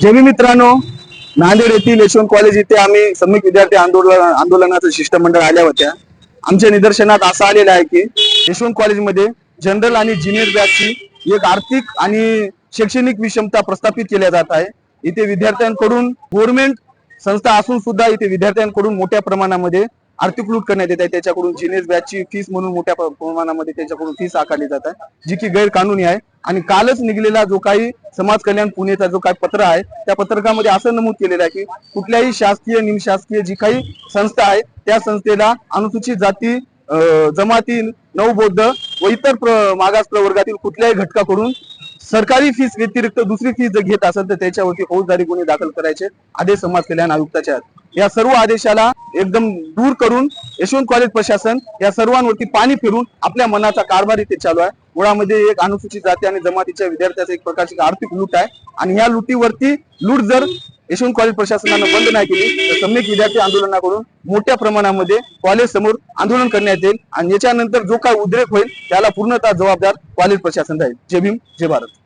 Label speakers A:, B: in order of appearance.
A: जय भीम मित्रांनो, नांदेड येथील यशवंत कॉलेज इथे आम्ही श्रमिक विद्यार्थी आंदोलनाचं शिष्टमंडळ आल्या होत्या। आमच्या निदर्शनात असं आलेलं आहे की यशवंत कॉलेजमध्ये जनरल आणि ज्युनियर बॅचची एक आर्थिक आणि शैक्षणिक विषमता प्रस्थापित केल्या जात आहे। इथे विद्यार्थ्यांकडून गव्हर्नमेंट संस्था असून सुद्धा इथे विद्यार्थ्यांकडून मोठ्या प्रमाणामध्ये आर्थिक लूट करण्यात येत आहे। त्याच्याकडून ज्युनियर बॅचची फीस म्हणून मोठ्या प्रमाणामध्ये त्याच्याकडून फीस आकारली जात आहे, जी की गैरकानूनी आहे। आणि कालच निघलेला जो काही समाज कल्याण पुणेचा जो काही पत्र आहे, त्या पत्रकामध्ये असं नमूद केलेलं आहे की कुठल्याही शासकीय निमशासकीय जी काही संस्था आहे त्या संस्थेला अनुसूचित जाती, जमाती, नवबौद्ध व इतर मागास प्रवर्गातील कुठल्याही घटकाकडून सरकारी फीस व्यतिरिक्त दुसरी फीस जर घेत असेल तर त्याच्यावरती फौजदारी गुन्हे दाखल करायचे आदेश समाज कल्याण आयुक्ताचे आहेत। या सर्व आदेशाला एकदम दूर करून यशवंत कॉलेज प्रशासन या सर्वांवरती पाणी फिरून आपल्या मनाचा कारभार इथे चालू आहे। मुळामध्ये एक अनुसूचित जाती आणि जमातीच्या विद्यार्थ्याचा एक प्रकारची आर्थिक लूट आहे आणि ह्या लुटीवरती लूट जर यशवंत कॉलेज प्रशासनानं बंद नाही केली तर सम्यक विद्यार्थी आंदोलनाकडून मोठ्या प्रमाणामध्ये कॉलेज समोर आंदोलन करण्यात येईल आणि याच्यानंतर जो काय उद्रेक होईल त्याला पूर्णतः जबाबदार कॉलेज प्रशासन राहील। जय भीम, जय भारत।